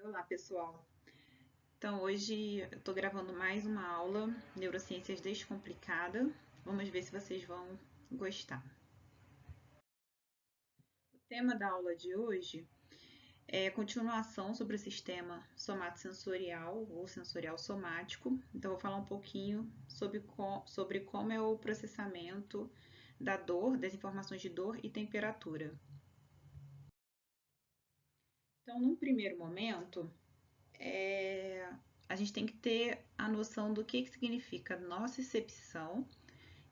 Olá, pessoal. Então, hoje eu estou gravando mais uma aula Neurociências Descomplicada. Vamos ver se vocês vão gostar. O tema da aula de hoje é continuação sobre o sistema somatosensorial ou sensorial somático. Então, eu vou falar um pouquinho sobre como é o processamento da dor, das informações de dor e temperatura. Então, num primeiro momento, a gente tem que ter a noção do que significa nocicepção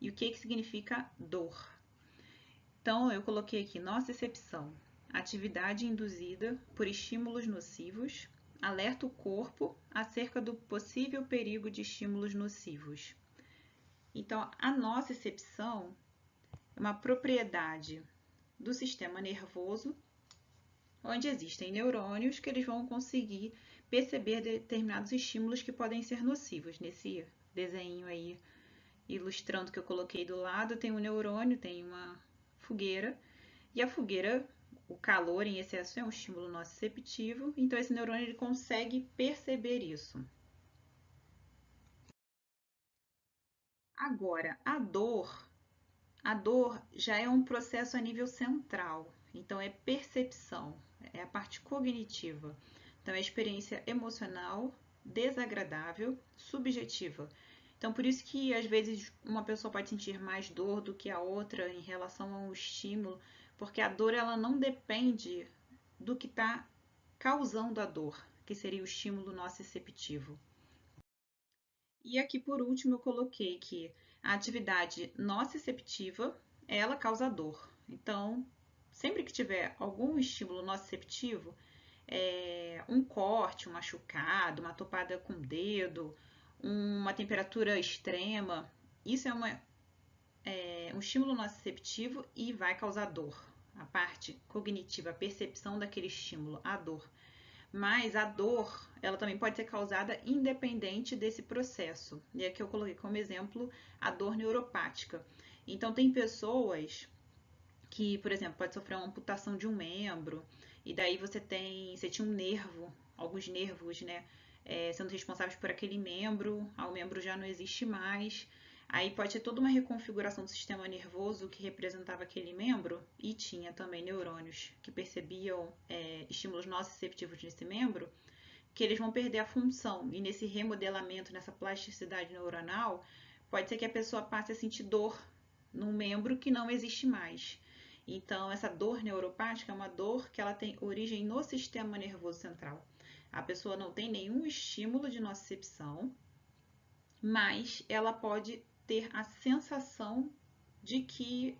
e o que significa dor. Então, eu coloquei aqui nocicepção, atividade induzida por estímulos nocivos, alerta o corpo acerca do possível perigo de estímulos nocivos. Então, a nocicepção é uma propriedade do sistema nervoso, onde existem neurônios que eles vão conseguir perceber determinados estímulos que podem ser nocivos. Nesse desenho aí, ilustrando que eu coloquei do lado, tem um neurônio, tem uma fogueira, e a fogueira, o calor em excesso é um estímulo nociceptivo, então esse neurônio ele consegue perceber isso. Agora, a dor já é um processo a nível central, então é percepção, é a parte cognitiva. Então é experiência emocional, desagradável, subjetiva. Então por isso que às vezes uma pessoa pode sentir mais dor do que a outra em relação a um estímulo, porque a dor ela não depende do que está causando a dor, que seria o estímulo nociceptivo. E aqui por último eu coloquei que a atividade nociceptiva, ela causa dor. Então, sempre que tiver algum estímulo nociceptivo, um corte, um machucado, uma topada com o dedo, uma temperatura extrema, isso é um estímulo nociceptivo e vai causar dor. A parte cognitiva, a percepção daquele estímulo, a dor. Mas a dor, ela também pode ser causada independente desse processo. E aqui eu coloquei como exemplo a dor neuropática. Então, tem pessoas que, por exemplo, pode sofrer uma amputação de um membro, e daí você tinha um nervo, alguns nervos, né, sendo responsáveis por aquele membro, o membro já não existe mais. Aí pode ter toda uma reconfiguração do sistema nervoso que representava aquele membro e tinha também neurônios que percebiam estímulos nociceptivos nesse membro, que eles vão perder a função. E nesse remodelamento, nessa plasticidade neuronal, pode ser que a pessoa passe a sentir dor num membro que não existe mais. Então, essa dor neuropática é uma dor que ela tem origem no sistema nervoso central. A pessoa não tem nenhum estímulo de nocicepção, mas ela pode ter a sensação de que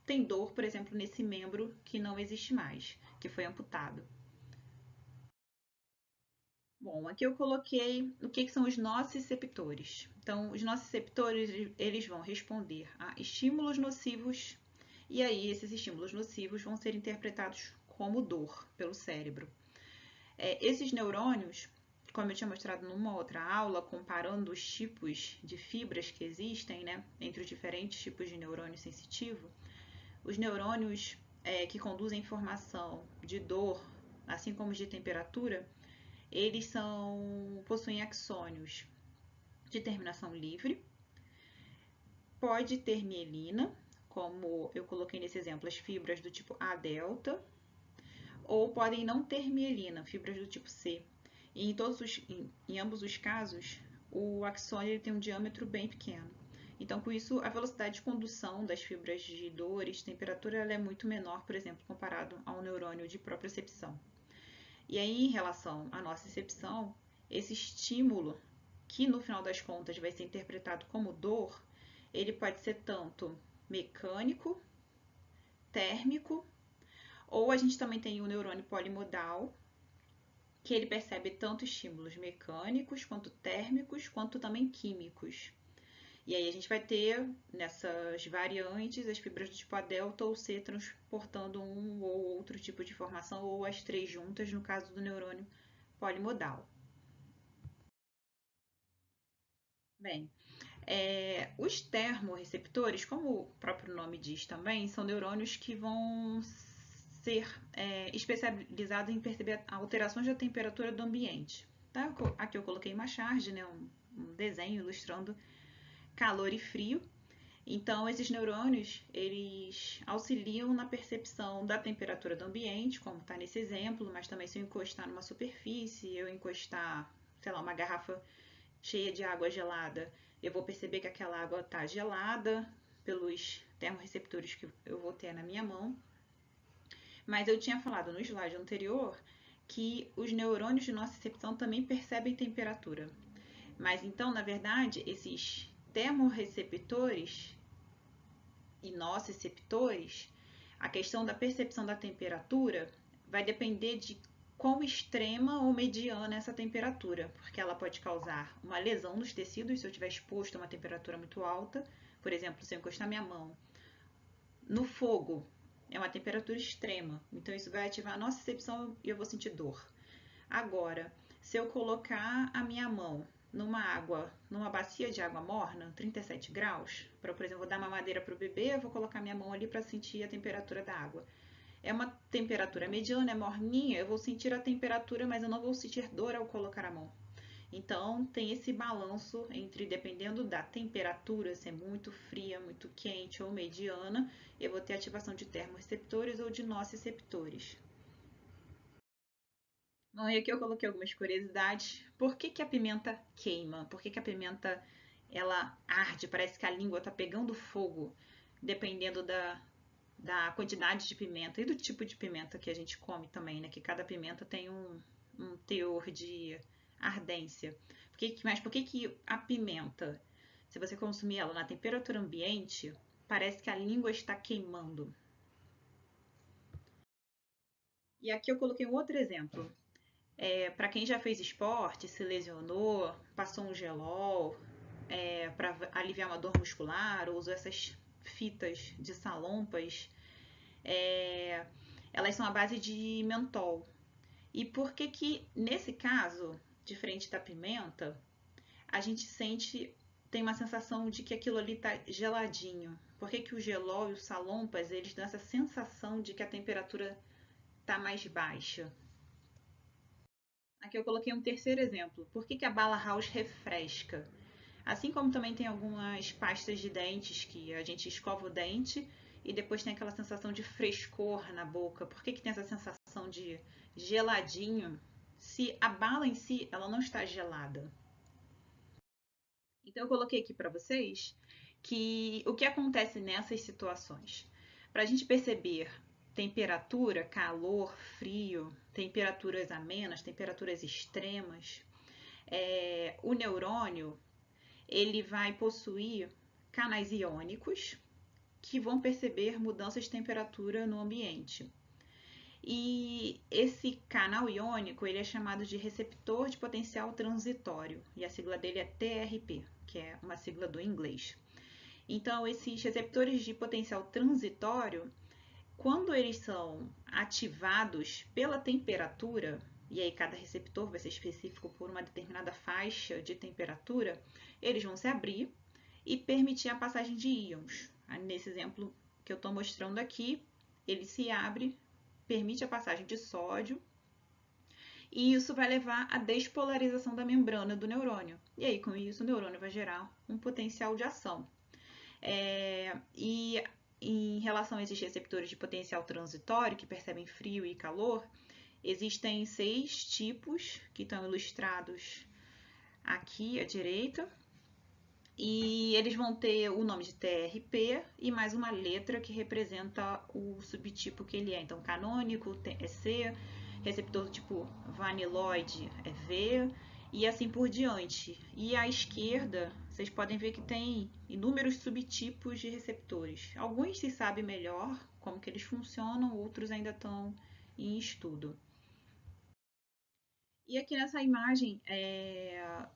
tem dor, por exemplo, nesse membro que não existe mais, que foi amputado. Bom, aqui eu coloquei o que são os nociceptores. Então, os nociceptores, eles vão responder a estímulos nocivos, e aí esses estímulos nocivos vão ser interpretados como dor pelo cérebro. Esses neurônios, como eu tinha mostrado numa outra aula, comparando os tipos de fibras que existem, né, entre os diferentes tipos de neurônio sensitivo, os neurônios que conduzem informação de dor, assim como de temperatura, eles possuem axônios de terminação livre, pode ter mielina, como eu coloquei nesse exemplo, as fibras do tipo A delta, ou podem não ter mielina, fibras do tipo C. E em ambos os casos, o axônio tem um diâmetro bem pequeno. Então, com isso, a velocidade de condução das fibras de dores, temperatura, ela é muito menor, por exemplo, comparado a um neurônio de propriocepção. E aí, em relação à nocicepção, esse estímulo, que no final das contas vai ser interpretado como dor, ele pode ser tanto mecânico, térmico, ou a gente também tem o neurônio polimodal, que ele percebe tanto estímulos mecânicos, quanto térmicos, quanto também químicos. E aí a gente vai ter nessas variantes as fibras do tipo A delta ou C transportando um ou outro tipo de informação, ou as três juntas, no caso do neurônio polimodal. Bem, os termorreceptores, como o próprio nome diz também, são neurônios que vão ser especializado em perceber alterações da temperatura do ambiente. Tá? Aqui eu coloquei uma charge, né, um desenho ilustrando calor e frio. Então, esses neurônios, eles auxiliam na percepção da temperatura do ambiente, como está nesse exemplo, mas também se eu encostar numa superfície, eu encostar, sei lá, uma garrafa cheia de água gelada, eu vou perceber que aquela água está gelada pelos termorreceptores que eu vou ter na minha mão. Mas eu tinha falado no slide anterior que os neurônios de nocicepção também percebem temperatura. Mas então, na verdade, esses termorreceptores e nociceptores, a questão da percepção da temperatura vai depender de quão extrema ou mediana é essa temperatura, porque ela pode causar uma lesão nos tecidos se eu estiver exposto a uma temperatura muito alta. Por exemplo, se eu encostar minha mão no fogo, é uma temperatura extrema, então isso vai ativar a nocicepção e eu vou sentir dor. Agora, se eu colocar a minha mão numa bacia de água morna, 37 graus, por exemplo, vou dar uma madeira para o bebê, eu vou colocar minha mão ali para sentir a temperatura da água. É uma temperatura mediana, é morninha, eu vou sentir a temperatura, mas eu não vou sentir dor ao colocar a mão. Então, tem esse balanço entre, dependendo da temperatura, se é muito fria, muito quente ou mediana, eu vou ter ativação de termorreceptores ou de nociceptores. Bom, e aqui eu coloquei algumas curiosidades. Por que a pimenta queima? Por que a pimenta ela arde? Parece que a língua está pegando fogo, dependendo da quantidade de pimenta e do tipo de pimenta que a gente come também, né? Que cada pimenta tem um teor de ardência. Mas por que a pimenta, se você consumir ela na temperatura ambiente, parece que a língua está queimando? E aqui eu coloquei um outro exemplo. Para quem já fez esporte, se lesionou, passou um gelol para aliviar uma dor muscular, ou usou essas fitas de salompas, elas são à base de mentol. E por que nesse caso, diferente da pimenta, a gente tem uma sensação de que aquilo ali está geladinho? Por que o gelol e os salompas, eles dão essa sensação de que a temperatura está mais baixa? Aqui eu coloquei um terceiro exemplo. Por que a Bala House refresca? Assim como também tem algumas pastas de dentes que a gente escova o dente e depois tem aquela sensação de frescor na boca. Por que tem essa sensação de geladinho se a bala em si ela não está gelada? Então eu coloquei aqui para vocês que o que acontece nessas situações. Para a gente perceber temperatura, calor, frio, temperaturas amenas, temperaturas extremas, o neurônio ele vai possuir canais iônicos que vão perceber mudanças de temperatura no ambiente. E esse canal iônico ele é chamado de receptor de potencial transitório, e a sigla dele é TRP, que é uma sigla do inglês. Então, esses receptores de potencial transitório, quando eles são ativados pela temperatura, e aí cada receptor vai ser específico por uma determinada faixa de temperatura, eles vão se abrir e permitir a passagem de íons. Nesse exemplo que eu estou mostrando aqui, ele se abre, permite a passagem de sódio, e isso vai levar à despolarização da membrana do neurônio. E aí, com isso, o neurônio vai gerar um potencial de ação. E em relação a esses receptores de potencial transitório, que percebem frio e calor, existem 6 tipos que estão ilustrados aqui à direita. E eles vão ter o nome de TRP e mais uma letra que representa o subtipo que ele é. Então, canônico é C, receptor do tipo vaniloide é V e assim por diante. E à esquerda, vocês podem ver que tem inúmeros subtipos de receptores. Alguns se sabe melhor como que eles funcionam, outros ainda estão em estudo. E aqui nessa imagem,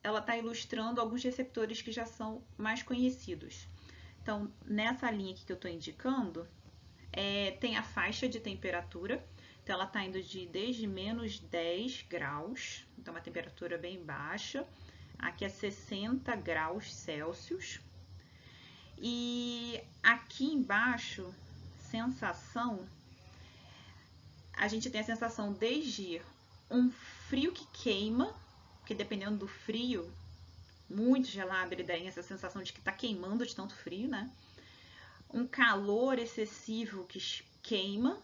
ela está ilustrando alguns receptores que já são mais conhecidos. Então, nessa linha aqui que eu estou indicando, tem a faixa de temperatura. Então, ela está indo desde menos 10 graus, então uma temperatura bem baixa, aqui é 60 graus Celsius. E aqui embaixo, sensação, a gente tem a sensação desde um frio que queima, que dependendo do frio, muito gelado, ele dá essa sensação de que está queimando de tanto frio, né? Um calor excessivo que queima.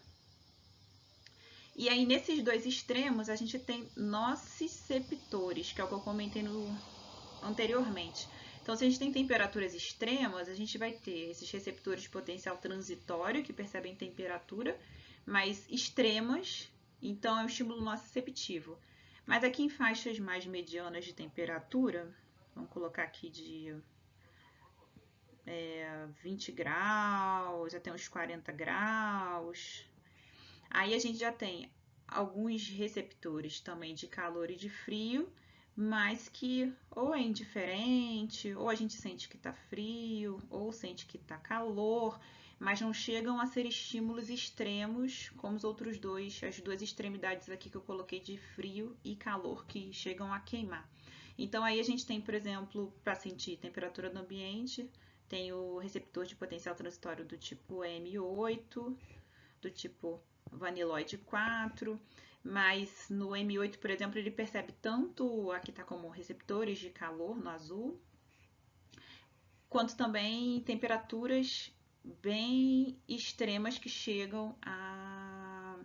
E aí, nesses dois extremos, a gente tem nociceptores, que é o que eu comentei anteriormente. Então, se a gente tem temperaturas extremas, a gente vai ter esses receptores de potencial transitório, que percebem temperatura, mas extremas, então é um estímulo nociceptivo. Mas aqui em faixas mais medianas de temperatura, vamos colocar aqui de 20 graus até uns 40 graus. Aí a gente já tem alguns receptores também de calor e de frio, mas que ou é indiferente, ou a gente sente que está frio, ou sente que está calor, mas não chegam a ser estímulos extremos como os outros dois, as duas extremidades aqui que eu coloquei de frio e calor que chegam a queimar. Então aí a gente tem, por exemplo, para sentir temperatura do ambiente, tem o receptor de potencial transitório do tipo M8, do tipo Vaniloide 4, mas no M8, por exemplo, ele percebe tanto, aqui está como receptores de calor no azul, quanto também temperaturas bem extremas que chegam a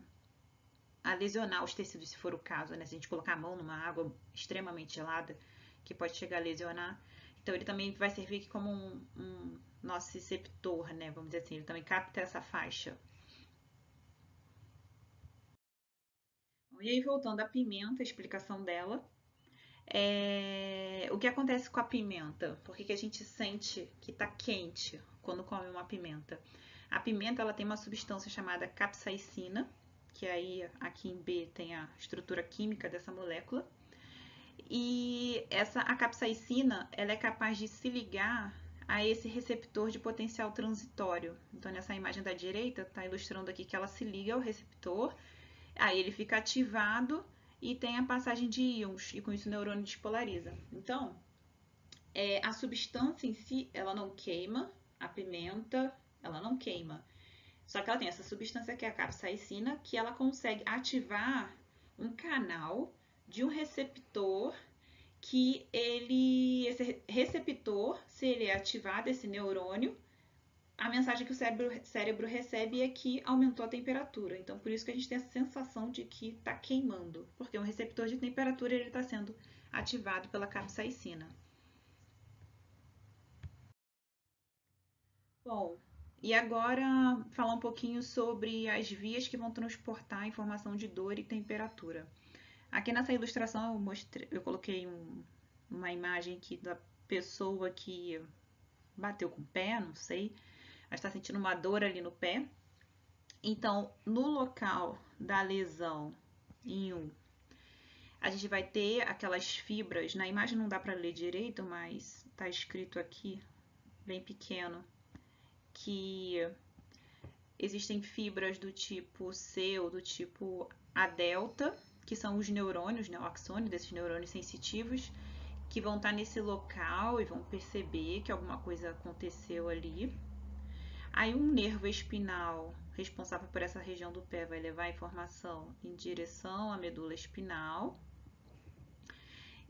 lesionar os tecidos, se for o caso, né? Se a gente colocar a mão numa água extremamente gelada, que pode chegar a lesionar. Então ele também vai servir aqui como um nociceptor, né? Vamos dizer assim, ele também capta essa faixa. E aí, voltando à pimenta, a explicação dela. O que acontece com a pimenta? Por que a gente sente que está quente quando come uma pimenta? A pimenta ela tem uma substância chamada capsaicina, que aí aqui em B tem a estrutura química dessa molécula. E a capsaicina ela é capaz de se ligar a esse receptor de potencial transitório. Então, nessa imagem da direita, está ilustrando aqui que ela se liga ao receptor, aí ele fica ativado e tem a passagem de íons, e com isso o neurônio despolariza. Então, a substância em si, ela não queima, a pimenta, ela não queima. Só que ela tem essa substância que é a capsaicina, que ela consegue ativar um canal de um receptor que esse receptor, se ele é ativado, esse neurônio, a mensagem que o cérebro recebe é que aumentou a temperatura. Então, por isso que a gente tem essa sensação de que está queimando, porque um receptor de temperatura está sendo ativado pela capsaicina. Bom, e agora falar um pouquinho sobre as vias que vão transportar a informação de dor e temperatura. Aqui nessa ilustração eu coloquei uma imagem aqui da pessoa que bateu com o pé, não sei, ela está sentindo uma dor ali no pé. Então, no local da lesão em 1, a gente vai ter aquelas fibras, na imagem não dá para ler direito, mas está escrito aqui, bem pequeno, que existem fibras do tipo C ou do tipo A delta, que são os neurônios, né, o axônio desses neurônios sensitivos, que vão estar nesse local e vão perceber que alguma coisa aconteceu ali. Aí um nervo espinal responsável por essa região do pé vai levar a informação em direção à medula espinal.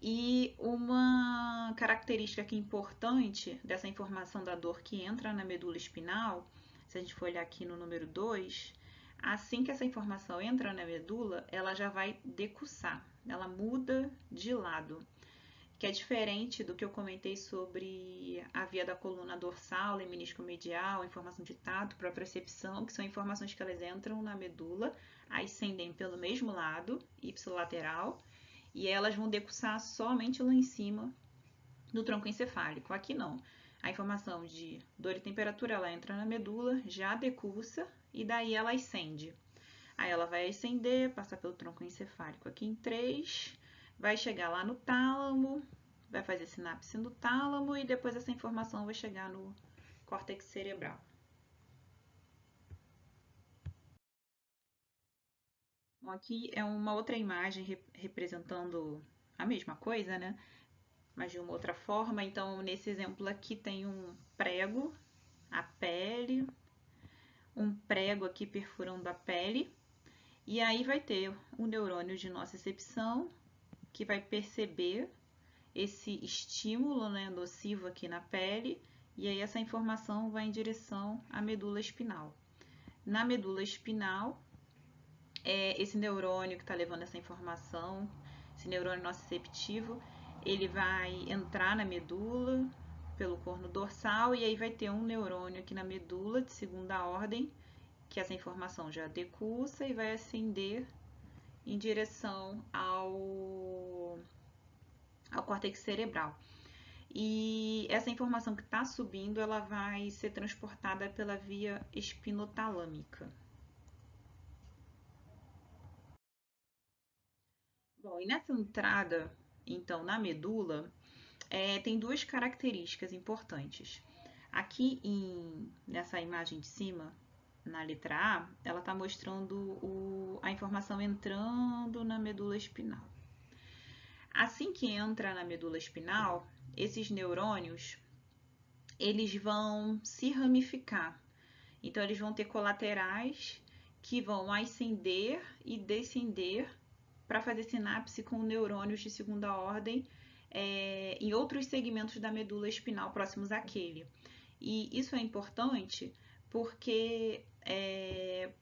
E uma característica aqui importante dessa informação da dor que entra na medula espinal, se a gente for olhar aqui no número 2, assim que essa informação entra na medula, ela já vai decussar, ela muda de lado, que é diferente do que eu comentei sobre a via da coluna dorsal, lemínisco medial, informação de tato, propriocepção, que são informações que elas entram na medula, ascendem pelo mesmo lado, ipsilateral, e elas vão decussar somente lá em cima do tronco encefálico. Aqui não. A informação de dor e temperatura, ela entra na medula, já decussa, e daí ela ascende. Aí ela vai ascender, passar pelo tronco encefálico aqui em 3, vai chegar lá no tálamo, vai fazer sinapse no tálamo e depois essa informação vai chegar no córtex cerebral. Bom, aqui é uma outra imagem representando a mesma coisa, né? Mas de uma outra forma. Então, nesse exemplo aqui tem um prego, a pele, um prego aqui perfurando a pele. E aí vai ter um neurônio de nocicepção que vai perceber esse estímulo, né, nocivo aqui na pele, e aí essa informação vai em direção à medula espinal. Na medula espinal, esse neurônio que está levando essa informação, esse neurônio nociceptivo, ele vai entrar na medula pelo corno dorsal e aí vai ter um neurônio aqui na medula de segunda ordem, que essa informação já decursa e vai ascender em direção ao córtex cerebral. E essa informação que está subindo, ela vai ser transportada pela via espinotalâmica. Bom, e nessa entrada, então, na medula, tem duas características importantes. Aqui nessa imagem de cima, na letra A, ela está mostrando a informação entrando na medula espinal. Assim que entra na medula espinal, esses neurônios, eles vão se ramificar. Então, eles vão ter colaterais que vão ascender e descender para fazer sinapse com neurônios de segunda ordem em outros segmentos da medula espinal próximos àquele. E isso é importante porque,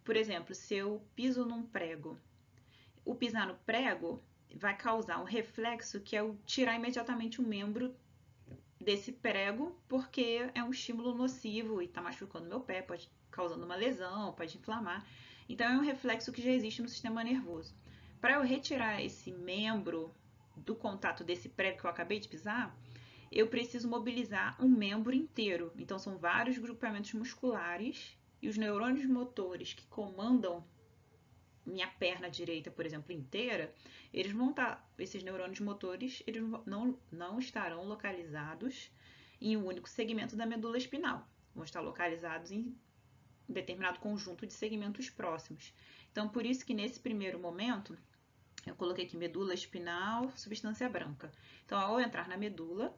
por exemplo, se eu piso num prego, o pisar no prego vai causar um reflexo que é o tirar imediatamente o membro desse prego, porque é um estímulo nocivo e está machucando meu pé, pode causando uma lesão, pode inflamar. Então é um reflexo que já existe no sistema nervoso. Para eu retirar esse membro do contato desse prego que eu acabei de pisar, eu preciso mobilizar um membro inteiro. Então são vários grupamentos musculares e os neurônios motores que comandam minha perna direita, por exemplo, inteira, eles vão estar, esses neurônios motores, eles não estarão localizados em um único segmento da medula espinal. Vão estar localizados em um determinado conjunto de segmentos próximos. Então, por isso que nesse primeiro momento, eu coloquei aqui medula espinal, substância branca. Então, ao entrar na medula,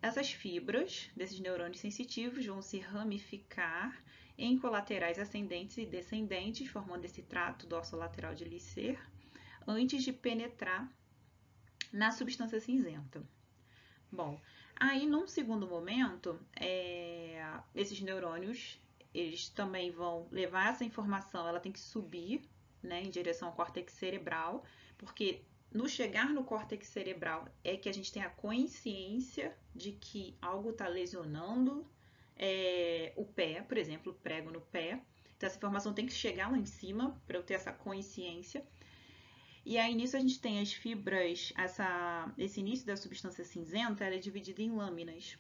essas fibras desses neurônios sensitivos vão se ramificar em colaterais ascendentes e descendentes, formando esse trato dorsolateral de Lisser, antes de penetrar na substância cinzenta. Bom, aí num segundo momento, esses neurônios, eles também vão levar essa informação, ela tem que subir, né, em direção ao córtex cerebral, porque no chegar no córtex cerebral é que a gente tem a consciência de que algo está lesionando o pé, por exemplo, prego no pé. Então, essa informação tem que chegar lá em cima para eu ter essa consciência. E aí, nisso, a gente tem as fibras, esse início da substância cinzenta, ela é dividida em lâminas.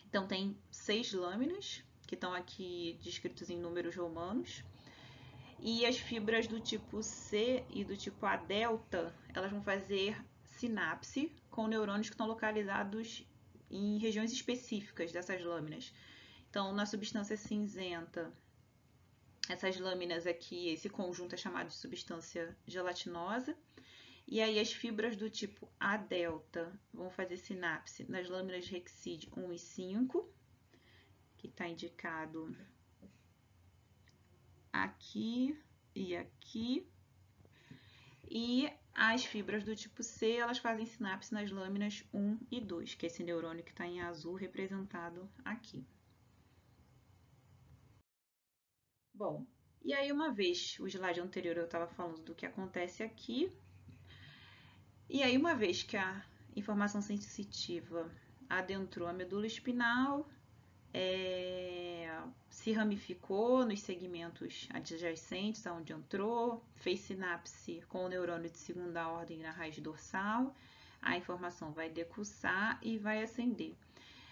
Então, tem 6 lâminas, que estão aqui descritos em números romanos. E as fibras do tipo C e do tipo A delta, elas vão fazer sinapse com neurônios que estão localizados em regiões específicas dessas lâminas. Então, na substância cinzenta, essas lâminas aqui, esse conjunto é chamado de substância gelatinosa. E aí as fibras do tipo A delta vão fazer sinapse nas lâminas Rexid 1 e 5, que está indicado aqui e aqui. E as fibras do tipo C, elas fazem sinapse nas lâminas 1 e 2, que é esse neurônio que está em azul representado aqui. Bom, e aí uma vez, o slide anterior eu estava falando do que acontece aqui, e aí uma vez que a informação sensitiva adentrou a medula espinal, se ramificou nos segmentos adjacentes aonde entrou, fez sinapse com o neurônio de segunda ordem na raiz dorsal, a informação vai decussar e vai ascender.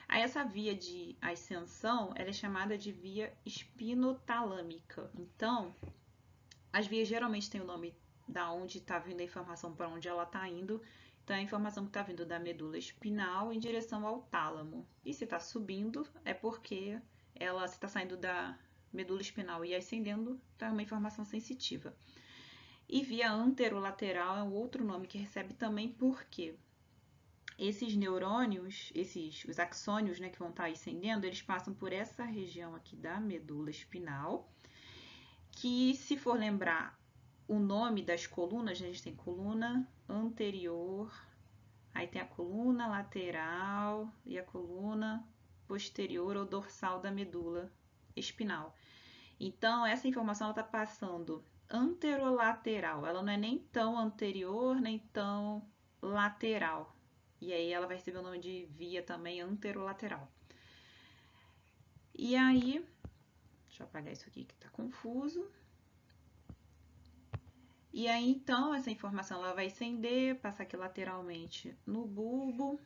Aí essa via de ascensão, ela é chamada de via espinotalâmica. Então, as vias geralmente têm o nome da onde está vindo a informação para onde ela está indo. Então, a informação que está vindo da medula espinal em direção ao tálamo. E se está subindo, é porque ela está saindo da medula espinal e ascendendo, então é uma informação sensitiva. E via anterolateral é um outro nome que recebe também porque esses neurônios, os axônios, né, que vão estar ascendendo, eles passam por essa região aqui da medula espinal, que, se for lembrar, o nome das colunas, a gente tem coluna anterior, aí tem a coluna lateral e a coluna posterior ou dorsal da medula espinal. Então, essa informação está passando anterolateral, ela não é nem tão anterior, nem tão lateral. E aí ela vai receber o nome de via também anterolateral. E aí, deixa eu apagar isso aqui que está confuso. E aí, então, essa informação ela vai ascender, passar aqui lateralmente no bulbo,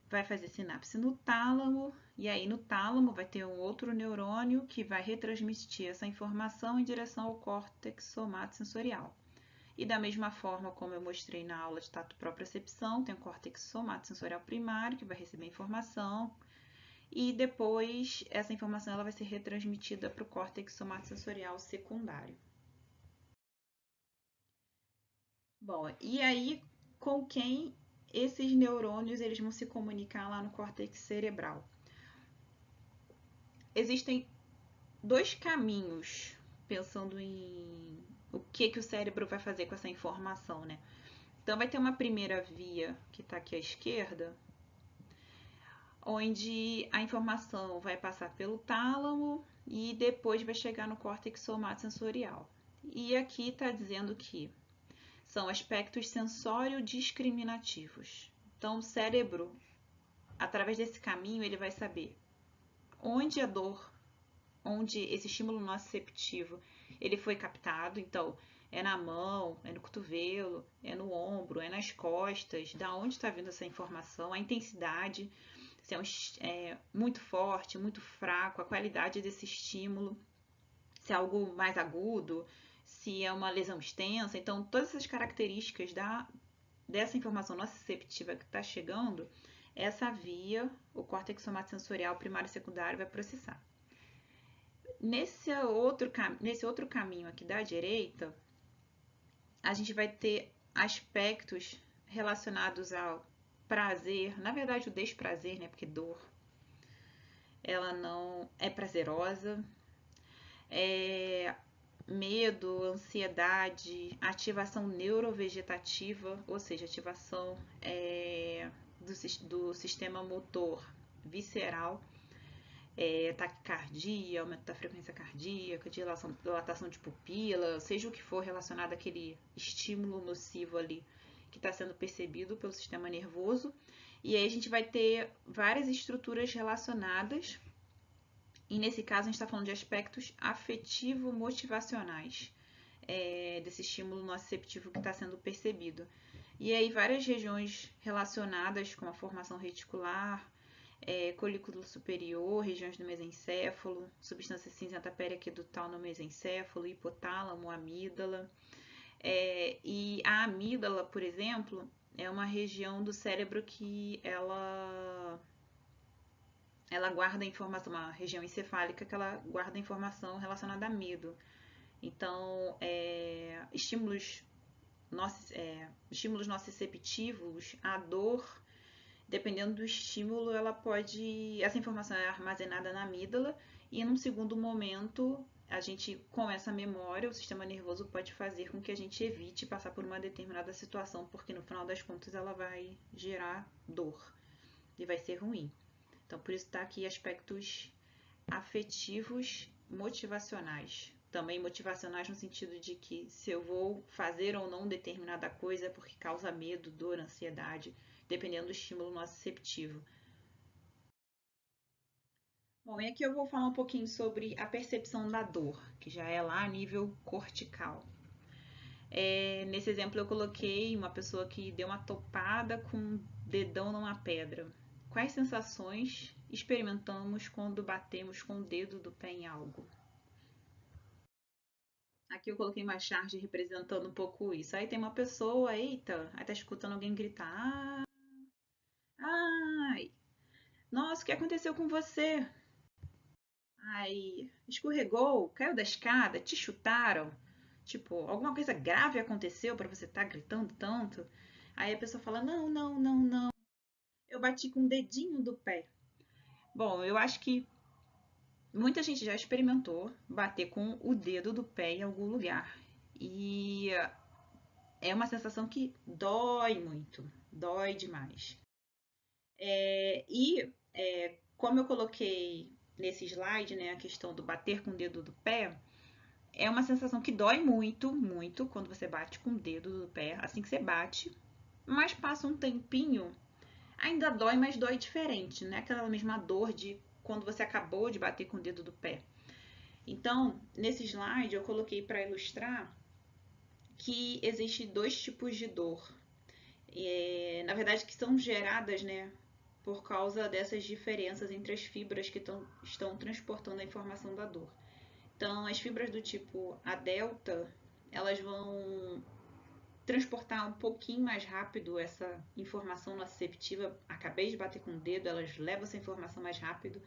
vai fazer sinapse no tálamo, e aí no tálamo vai ter um outro neurônio que vai retransmitir essa informação em direção ao córtex somatosensorial. E da mesma forma como eu mostrei na aula de tato propriocepção, tem o córtex somatosensorial primário que vai receber informação, e depois essa informação ela vai ser retransmitida para o córtex somatosensorial secundário. Bom, e aí com quem esses neurônios eles vão se comunicar lá no córtex cerebral? Existem dois caminhos pensando em o que o cérebro vai fazer com essa informação, né? Então vai ter uma primeira via que está aqui à esquerda, onde a informação vai passar pelo tálamo e depois vai chegar no córtex somatosensorial. E aqui está dizendo que são aspectos sensório-discriminativos. Então, o cérebro, através desse caminho, ele vai saber onde a dor, onde esse estímulo nociceptivo, ele foi captado. Então, é na mão, é no cotovelo, é no ombro, é nas costas, da onde está vindo essa informação, a intensidade, se é muito forte, muito fraco, a qualidade desse estímulo, se é algo mais agudo, se é uma lesão extensa. Então, todas essas características dessa informação nociceptiva que está chegando, essa via, o córtex somatosensorial primário e secundário vai processar. Nesse outro caminho aqui da direita, a gente vai ter aspectos relacionados ao prazer, na verdade o desprazer, né? Porque dor, ela não é prazerosa, medo, ansiedade, ativação neurovegetativa, ou seja, ativação do sistema motor visceral, taquicardia, aumento da frequência cardíaca, dilatação de pupila, seja o que for relacionado àquele estímulo nocivo ali que está sendo percebido pelo sistema nervoso. E aí a gente vai ter várias estruturas relacionadas. E nesse caso, a gente está falando de aspectos afetivo-motivacionais desse estímulo nociceptivo que está sendo percebido. E aí, várias regiões relacionadas com a formação reticular, colículo superior, regiões do mesencéfalo, substância cinzenta periaquedutal no mesencéfalo, hipotálamo, amígdala. E a amígdala, por exemplo, é uma região do cérebro que ela guarda a informação, uma região encefálica que ela guarda a informação relacionada a medo. Então, estímulos nociceptivos, a dor, dependendo do estímulo, essa informação é armazenada na amígdala e num segundo momento, a gente, com essa memória, o sistema nervoso pode fazer com que a gente evite passar por uma determinada situação, porque no final das contas ela vai gerar dor e vai ser ruim. Então, por isso está aqui aspectos afetivos motivacionais. Também motivacionais no sentido de que se eu vou fazer ou não determinada coisa é porque causa medo, dor, ansiedade, dependendo do estímulo nociceptivo. Bom, e aqui eu vou falar um pouquinho sobre a percepção da dor, que já é lá a nível cortical. Nesse exemplo eu coloquei uma pessoa que deu uma topada com um dedão numa pedra. Quais sensações experimentamos quando batemos com o dedo do pé em algo? Aqui eu coloquei uma charge representando um pouco isso. Aí tem uma pessoa, eita, aí tá escutando alguém gritar, ai, nossa, o que aconteceu com você? Aí, escorregou, caiu da escada, te chutaram. Tipo, alguma coisa grave aconteceu para você estar gritando tanto? Aí a pessoa fala, não, não, não, não. Eu bati com o dedinho do pé. Bom, eu acho que muita gente já experimentou bater com o dedo do pé em algum lugar. e é uma sensação que dói muito, dói demais. Como eu coloquei nesse slide, né, a questão do bater com o dedo do pé, é uma sensação que dói muito, muito quando você bate com o dedo do pé, assim que você bate, mas passa um tempinho, ainda dói, mas dói diferente, não é aquela mesma dor de quando você acabou de bater com o dedo do pé. Então, nesse slide eu coloquei para ilustrar que existe dois tipos de dor. Na verdade, que são geradas, né, por causa dessas diferenças entre as fibras que estão transportando a informação da dor. Então, as fibras do tipo A delta, elas vão transportar um pouquinho mais rápido essa informação nociceptiva. Acabei de bater com o dedo, elas levam essa informação mais rápido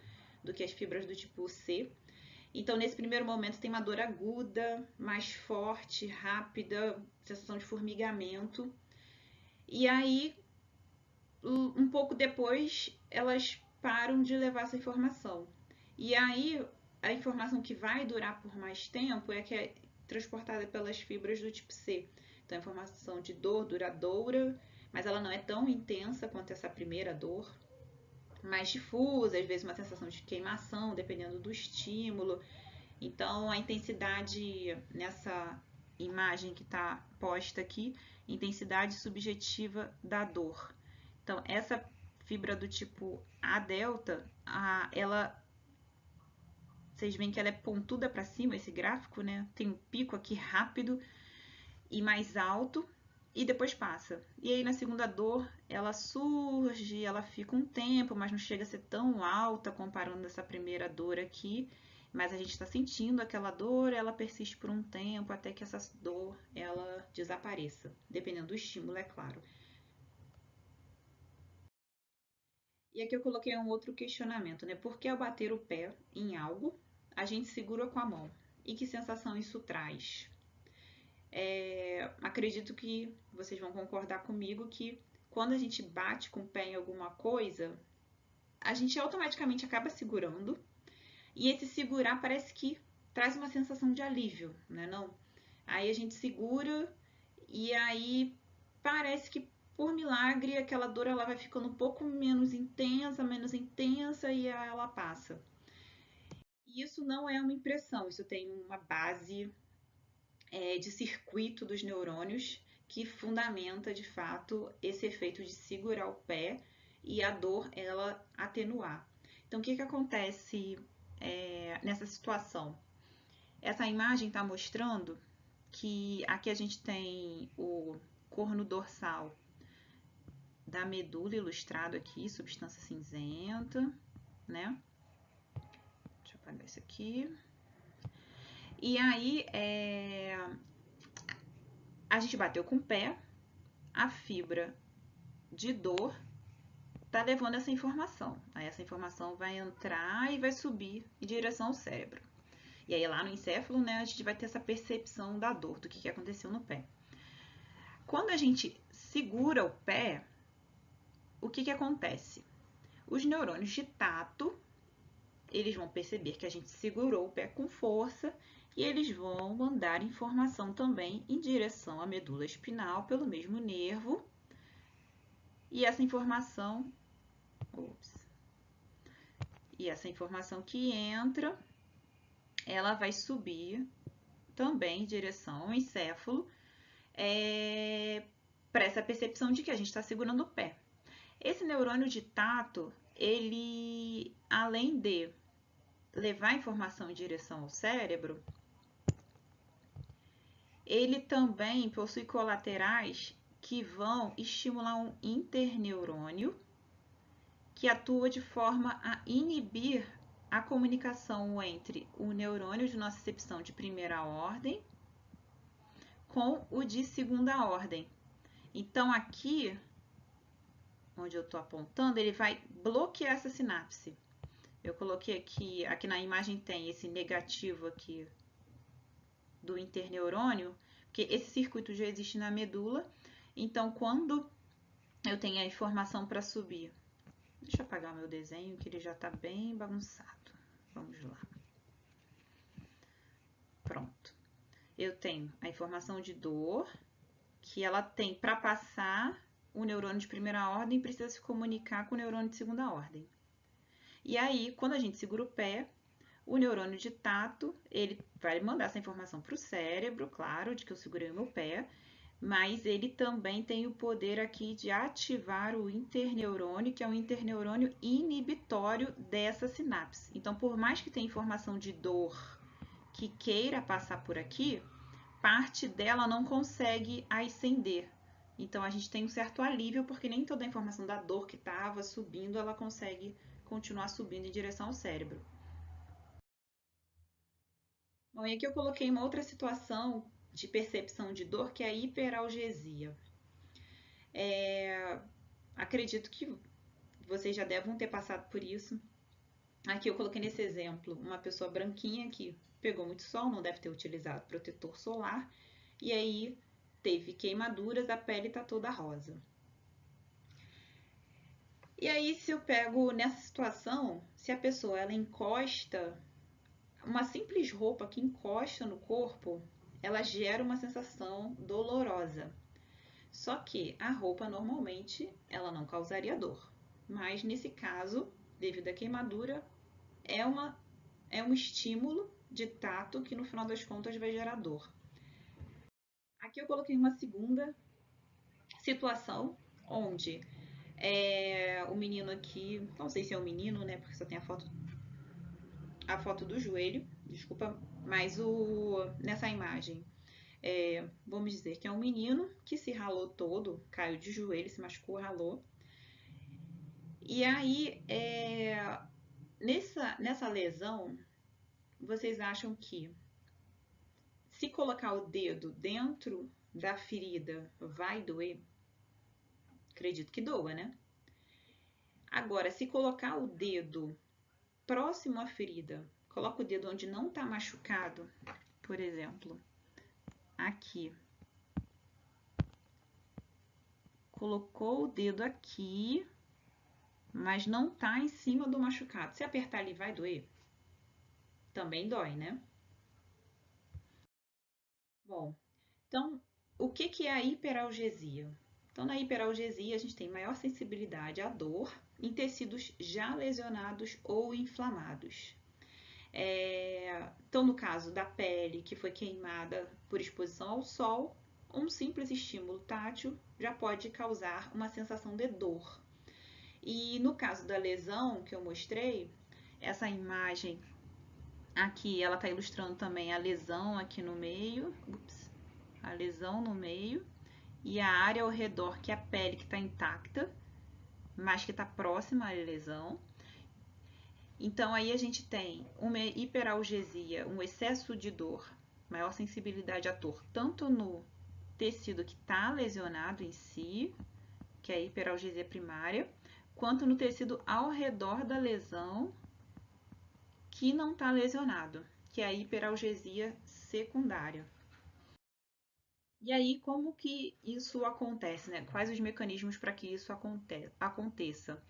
do que as fibras do tipo C. Então, nesse primeiro momento, tem uma dor aguda, mais forte, rápida, sensação de formigamento. E aí, um pouco depois, elas param de levar essa informação. E aí, a informação que vai durar por mais tempo é que é transportada pelas fibras do tipo C. Então, a informação de dor duradoura, mas ela não é tão intensa quanto essa primeira dor, mais difusa, às vezes uma sensação de queimação, dependendo do estímulo. Então, a intensidade nessa imagem que está posta aqui, intensidade subjetiva da dor. Então, essa fibra do tipo A delta, vocês veem que ela é pontuda para cima, esse gráfico, né? Tem um pico aqui rápido e mais alto e depois passa. E aí na segunda dor, ela surge, ela fica um tempo, mas não chega a ser tão alta comparando essa primeira dor aqui. Mas a gente está sentindo aquela dor, ela persiste por um tempo até que essa dor ela desapareça, dependendo do estímulo, é claro. E aqui eu coloquei um outro questionamento, né? Por que ao bater o pé em algo, a gente segura com a mão? E que sensação isso traz? Acredito que vocês vão concordar comigo que quando a gente bate com o pé em alguma coisa, a gente automaticamente acaba segurando. E esse segurar parece que traz uma sensação de alívio, né? Não? Aí a gente segura e aí parece que por milagre aquela dor ela vai ficando um pouco menos intensa e ela passa. E isso não é uma impressão, isso tem uma base de circuito dos neurônios que fundamenta de fato esse efeito de segurar o pé e a dor ela atenuar. Então, o que acontece nessa situação? Essa imagem está mostrando que aqui a gente tem o corno dorsal da medula ilustrado aqui, substância cinzenta, né? Deixa eu apagar isso aqui. E aí, a gente bateu com o pé, a fibra de dor tá levando essa informação. Aí essa informação vai entrar e vai subir em direção ao cérebro. E aí lá no encéfalo, né, a gente vai ter essa percepção da dor, do que aconteceu no pé. Quando a gente segura o pé, o que acontece? Os neurônios de tato, eles vão perceber que a gente segurou o pé com força e eles vão mandar informação também em direção à medula espinal pelo mesmo nervo. E essa informação, que entra, ela vai subir também em direção ao encéfalo, para essa percepção de que a gente está segurando o pé. Esse neurônio de tato, ele, além de levar informação em direção ao cérebro, ele também possui colaterais que vão estimular um interneurônio que atua de forma a inibir a comunicação entre o neurônio de nocicepção de primeira ordem com o de segunda ordem. Então, aqui, onde eu estou apontando, ele vai bloquear essa sinapse. Eu coloquei aqui na imagem tem esse negativo aqui do interneurônio, porque esse circuito já existe na medula. Então, quando eu tenho a informação para subir, deixa eu apagar o meu desenho, que ele já está bem bagunçado. Vamos lá. Pronto. Eu tenho a informação de dor, que ela tem para passar, o neurônio de primeira ordem precisa se comunicar com o neurônio de segunda ordem. E aí, quando a gente segura o pé, o neurônio de tato, ele vai mandar essa informação para o cérebro, claro, de que eu segurei o meu pé, mas ele também tem o poder aqui de ativar o interneurônio, que é um interneurônio inibitório dessa sinapse. Então, por mais que tenha informação de dor que queira passar por aqui, parte dela não consegue ascender. Então, a gente tem um certo alívio, porque nem toda a informação da dor que estava subindo, ela consegue continuar subindo em direção ao cérebro. Bom, e aqui eu coloquei uma outra situação de percepção de dor, que é a hiperalgesia. Acredito que vocês já devem ter passado por isso. Aqui eu coloquei nesse exemplo uma pessoa branquinha que pegou muito sol, não deve ter utilizado protetor solar, e aí teve queimaduras, a pele está toda rosa. E aí, se eu pego nessa situação, se a pessoa ela encosta, uma simples roupa que encosta no corpo, ela gera uma sensação dolorosa. Só que a roupa normalmente ela não causaria dor, mas nesse caso, devido à queimadura, é, uma, é um estímulo de tato que no final das contas vai gerar dor. Aqui eu coloquei uma segunda situação onde o menino aqui, não sei se é um menino, né, porque só tem a foto do joelho, desculpa, mas nessa imagem vamos dizer que é um menino que se ralou todo, caiu de joelho, se machucou, ralou. E aí, nessa lesão, vocês acham que se colocar o dedo dentro da ferida vai doer? Acredito que doa, né? Agora, se colocar o dedo próximo à ferida, coloca o dedo onde não está machucado, por exemplo, aqui. Colocou o dedo aqui, mas não tá em cima do machucado. Se apertar ali, vai doer? Também dói, né? Bom, então, o que é a hiperalgesia? Então, na hiperalgesia, a gente tem maior sensibilidade à dor em tecidos já lesionados ou inflamados. Então, no caso da pele que foi queimada por exposição ao sol, um simples estímulo tátil já pode causar uma sensação de dor. E no caso da lesão que eu mostrei, essa imagem aqui, ela está ilustrando também a lesão aqui no meio, a lesão no meio, e a área ao redor, que é a pele que está intacta, mas que está próxima à lesão. Então, aí a gente tem uma hiperalgesia, um excesso de dor, maior sensibilidade à dor, tanto no tecido que está lesionado em si, que é a hiperalgesia primária, quanto no tecido ao redor da lesão que não está lesionado, que é a hiperalgesia secundária. E aí, como que isso acontece, né? Quais os mecanismos para que isso aconteça?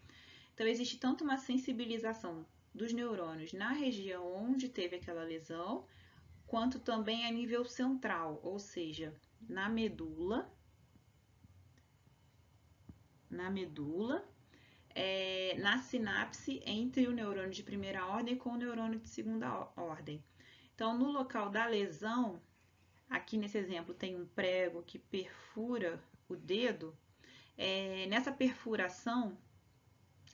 Então, existe tanto uma sensibilização dos neurônios na região onde teve aquela lesão, quanto também a nível central, ou seja, na medula, na sinapse entre o neurônio de primeira ordem com o neurônio de segunda ordem. Então, no local da lesão, aqui nesse exemplo tem um prego que perfura o dedo, nessa perfuração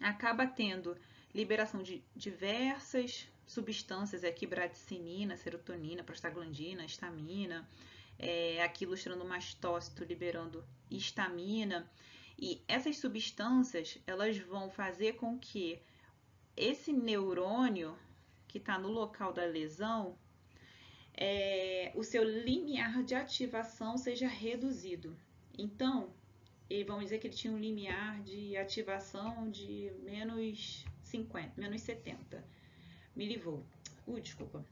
acaba tendo liberação de diversas substâncias aqui, bradicinina, serotonina, prostaglandina, histamina, aqui ilustrando o mastócito liberando histamina. E essas substâncias, elas vão fazer com que esse neurônio que está no local da lesão, o seu limiar de ativação seja reduzido. Então, vamos dizer que ele tinha um limiar de ativação de menos 50, menos 70 milivolt. Desculpa.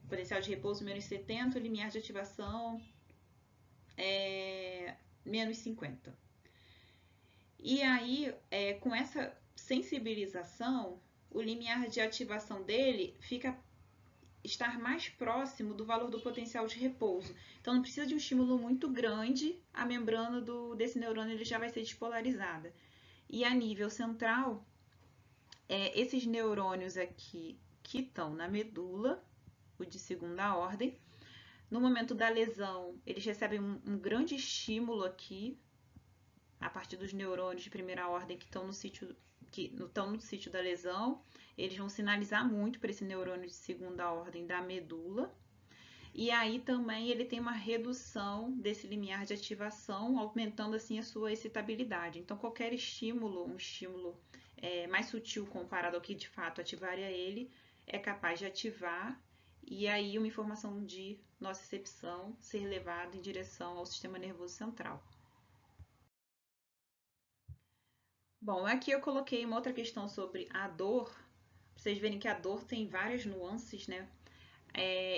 Potencial de repouso menos 70, limiar de ativação menos 50. E aí, com essa sensibilização, o limiar de ativação dele fica estar mais próximo do valor do potencial de repouso. Então, não precisa de um estímulo muito grande, a membrana desse neurônio ele já vai ser despolarizada. E a nível central, esses neurônios aqui que estão na medula, o de segunda ordem, no momento da lesão, eles recebem um grande estímulo aqui, a partir dos neurônios de primeira ordem que estão no sítio da lesão. Eles vão sinalizar muito para esse neurônio de segunda ordem da medula. E aí também ele tem uma redução desse limiar de ativação, aumentando assim a sua excitabilidade. Então, qualquer estímulo, um estímulo mais sutil comparado ao que de fato ativaria ele, é capaz de ativar e aí uma informação de nocicepção ser levada em direção ao sistema nervoso central. Bom, aqui eu coloquei uma outra questão sobre a dor. Pra vocês verem que a dor tem várias nuances, né?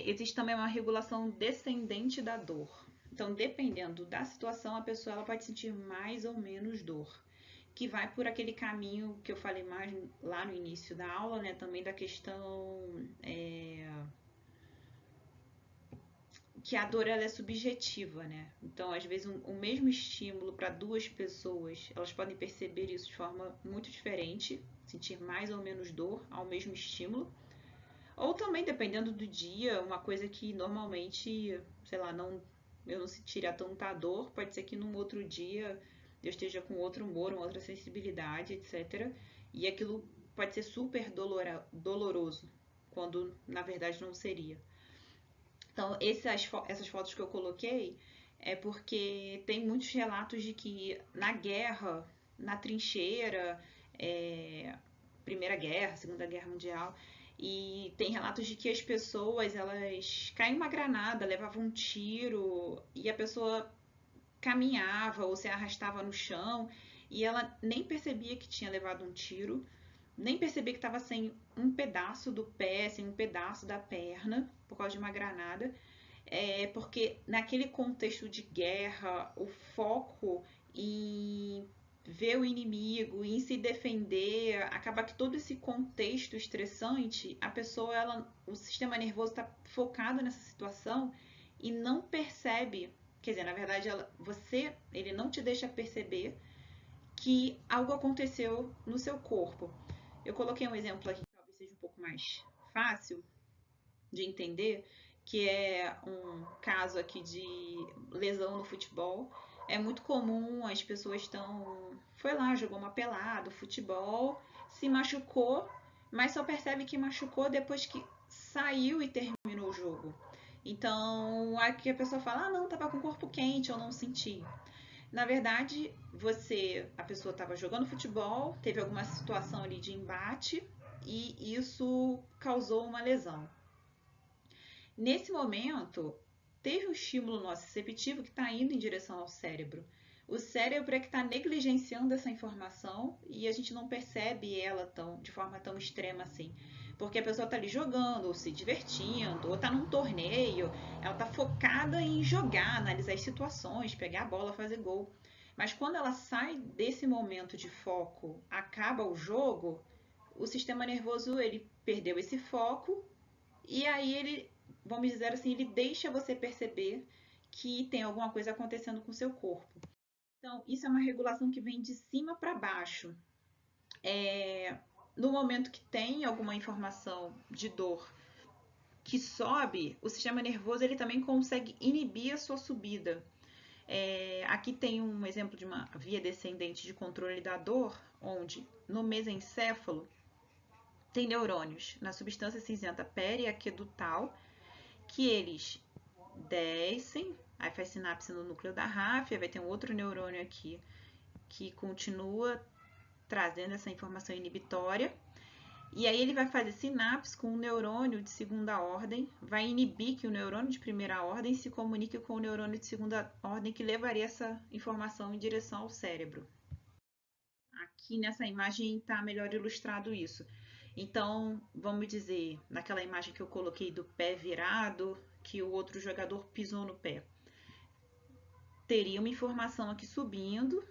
Existe também uma regulação descendente da dor. Então, dependendo da situação, a pessoa ela pode sentir mais ou menos dor, que vai por aquele caminho que eu falei mais lá no início da aula, né? Também da questão que a dor ela é subjetiva, né? Então, às vezes, o mesmo estímulo para duas pessoas, elas podem perceber isso de forma muito diferente, sentir mais ou menos dor ao mesmo estímulo. Ou também, dependendo do dia, uma coisa que normalmente, sei lá, eu não sentiria tanta dor, pode ser que num outro dia eu esteja com outro humor, uma outra sensibilidade, etc. E aquilo pode ser super doloroso, quando na verdade não seria. Então, essas fotos que eu coloquei é porque tem muitos relatos de que na guerra, na trincheira, Primeira Guerra, Segunda Guerra Mundial, e tem relatos de que as pessoas, elas caem uma granada, levavam um tiro e a pessoa caminhava ou se arrastava no chão e ela nem percebia que tinha levado um tiro, nem percebia que estava sem um pedaço do pé, sem um pedaço da perna por causa de uma granada. Porque naquele contexto de guerra, o foco em ver o inimigo, em se defender, acaba que todo esse contexto estressante, a pessoa, o sistema nervoso está focado nessa situação e não percebe, quer dizer, na verdade, ele não te deixa perceber que algo aconteceu no seu corpo. Eu coloquei um exemplo aqui que talvez seja um pouco mais fácil de entender, que é um caso aqui de lesão no futebol. É muito comum, as pessoas foi lá, jogou uma pelada, futebol, se machucou, mas só percebe que machucou depois que saiu e terminou o jogo. Então, aqui a pessoa fala, não, tava com o corpo quente, eu não senti. Na verdade, a pessoa estava jogando futebol, teve alguma situação ali de embate e isso causou uma lesão. Nesse momento, teve um estímulo nociceptivo que está indo em direção ao cérebro. O cérebro é que está negligenciando essa informação e a gente não percebe ela de forma tão extrema assim. Porque a pessoa está ali jogando, ou se divertindo, ou está num torneio, ela está focada em jogar, analisar as situações, pegar a bola, fazer gol. Mas quando ela sai desse momento de foco, acaba o jogo, o sistema nervoso ele perdeu esse foco e aí ele, vamos dizer assim, ele deixa você perceber que tem alguma coisa acontecendo com o seu corpo. Então, isso é uma regulação que vem de cima para baixo. No momento que tem alguma informação de dor que sobe, o sistema nervoso ele também consegue inibir a sua subida. Aqui tem um exemplo de uma via descendente de controle da dor, onde no mesencéfalo tem neurônios na substância cinzenta periaquedutal, que eles descem, aí faz sinapse no núcleo da ráfia, vai ter um outro neurônio aqui que continua trazendo essa informação inibitória. E aí ele vai fazer sinapse com um neurônio de segunda ordem, vai inibir que o neurônio de primeira ordem se comunique com o neurônio de segunda ordem que levaria essa informação em direção ao cérebro. Aqui nessa imagem está melhor ilustrado isso. Então, vamos dizer, naquela imagem que eu coloquei do pé virado, que o outro jogador pisou no pé. Teria uma informação aqui subindo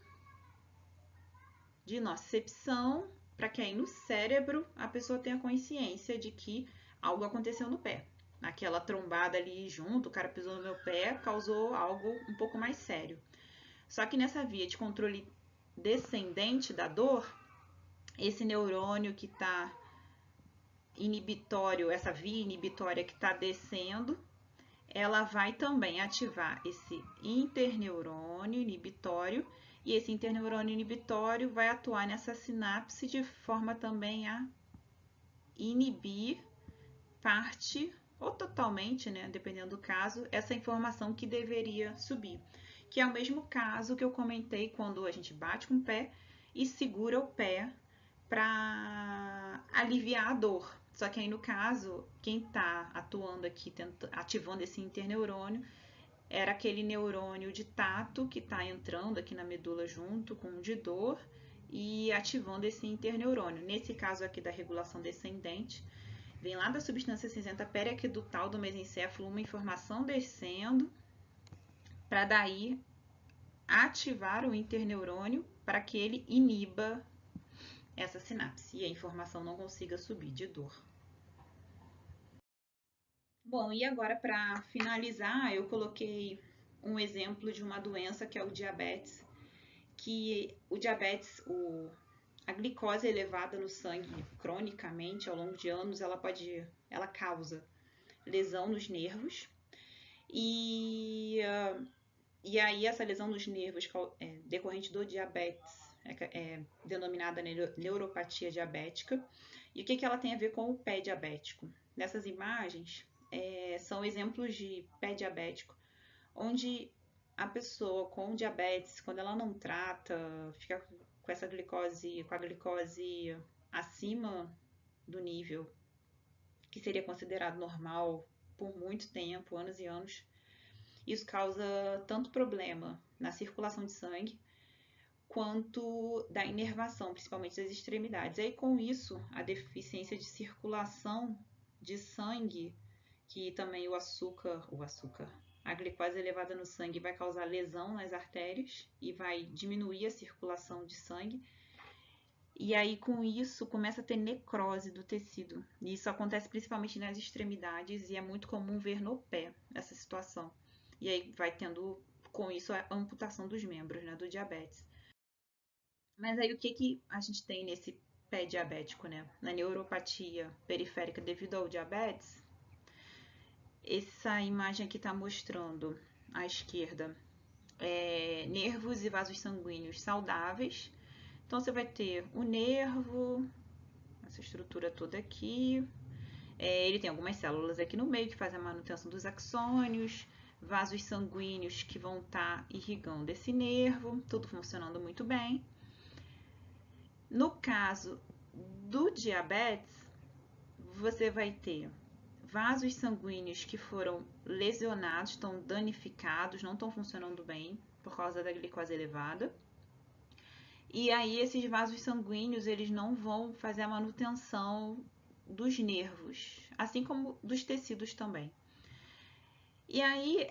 de nocicepção, para que aí no cérebro a pessoa tenha consciência de que algo aconteceu no pé. aquela trombada ali junto, o cara pisou no meu pé, causou algo um pouco mais sério. Só que nessa via de controle descendente da dor, esse neurônio que está inibitório, essa via inibitória que está descendo, ela vai também ativar esse interneurônio inibitório, e esse interneurônio inibitório vai atuar nessa sinapse de forma também a inibir parte ou totalmente, né, dependendo do caso, essa informação que deveria subir. Que é o mesmo caso que eu comentei quando a gente bate com o pé e segura o pé para aliviar a dor. Só que aí no caso, quem está atuando aqui, ativando esse interneurônio, era aquele neurônio de tato que está entrando aqui na medula junto com o de dor e ativando esse interneurônio. Nesse caso aqui da regulação descendente, vem lá da substância cinzenta periaquedutal do mesencéfalo uma informação descendo para daí ativar o interneurônio para que ele iniba essa sinapse e a informação não consiga subir de dor. Bom, e agora para finalizar, eu coloquei um exemplo de uma doença que é o diabetes, que o diabetes, a glicose elevada no sangue cronicamente ao longo de anos, ela causa lesão nos nervos e aí essa lesão nos nervos decorrente do diabetes é denominada neuropatia diabética. E o que ela tem a ver com o pé diabético? Nessas imagens são exemplos de pé diabético, onde a pessoa com diabetes, quando ela não trata, fica com essa glicose, com a glicose acima do nível que seria considerado normal por muito tempo, anos e anos. Isso causa tanto problema na circulação de sangue quanto da inervação, principalmente das extremidades. E aí, com isso, a deficiência de circulação de sangue, que também a glicose elevada no sangue vai causar lesão nas artérias e vai diminuir a circulação de sangue. E aí, com isso, começa a ter necrose do tecido. E isso acontece principalmente nas extremidades e é muito comum ver no pé essa situação. E aí vai tendo, com isso, a amputação dos membros, né, do diabetes. Mas aí o que a gente tem nesse pé diabético, né? Na neuropatia periférica devido ao diabetes, essa imagem aqui está mostrando à esquerda nervos e vasos sanguíneos saudáveis. Então você vai ter o nervo, essa estrutura toda aqui. Ele tem algumas células aqui no meio que fazem a manutenção dos axônios, vasos sanguíneos que vão estar irrigando esse nervo, tudo funcionando muito bem. No caso do diabetes, você vai ter vasos sanguíneos que foram lesionados, estão danificados, não estão funcionando bem por causa da glicose elevada. E aí esses vasos sanguíneos, eles não vão fazer a manutenção dos nervos, assim como dos tecidos também. E aí,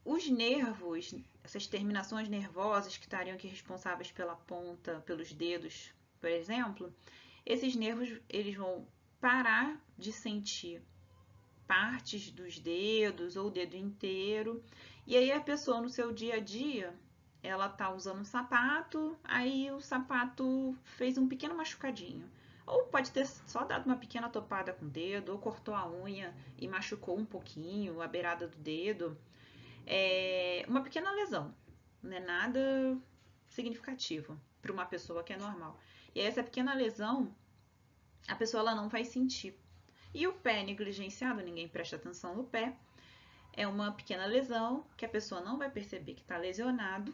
os nervos, essas terminações nervosas que estariam aqui responsáveis pela ponta, pelos dedos, por exemplo, esses nervos eles vão parar de sentir partes dos dedos ou o dedo inteiro. E aí a pessoa no seu dia a dia, ela tá usando um sapato, aí o sapato fez um pequeno machucadinho. Ou pode ter só dado uma pequena topada com o dedo, ou cortou a unha e machucou um pouquinho a beirada do dedo. Uma pequena lesão, não é nada significativo para uma pessoa que é normal. E aí essa pequena lesão, a pessoa ela não vai sentir. E o pé negligenciado, ninguém presta atenção no pé, é uma pequena lesão que a pessoa não vai perceber que está lesionado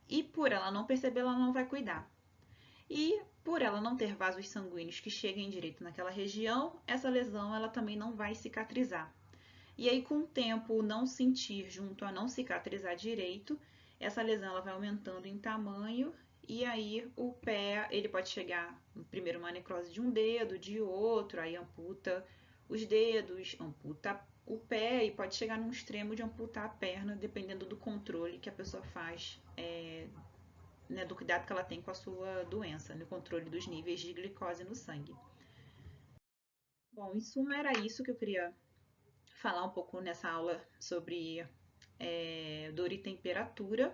e por ela não perceber, ela não vai cuidar. E por ela não ter vasos sanguíneos que cheguem direito naquela região, essa lesão ela também não vai cicatrizar. E aí, com o tempo, não sentir junto a não cicatrizar direito, essa lesão ela vai aumentando em tamanho e aí o pé ele pode chegar primeiro uma necrose de um dedo, de outro, aí amputa os dedos, amputa o pé e pode chegar num extremo de amputar a perna, dependendo do controle que a pessoa faz, né, do cuidado que ela tem com a sua doença, no controle dos níveis de glicose no sangue. Bom, em suma, era isso que eu queria falar um pouco nessa aula sobre dor e temperatura.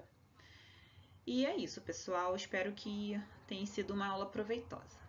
E é isso, pessoal. Espero que tenha sido uma aula proveitosa.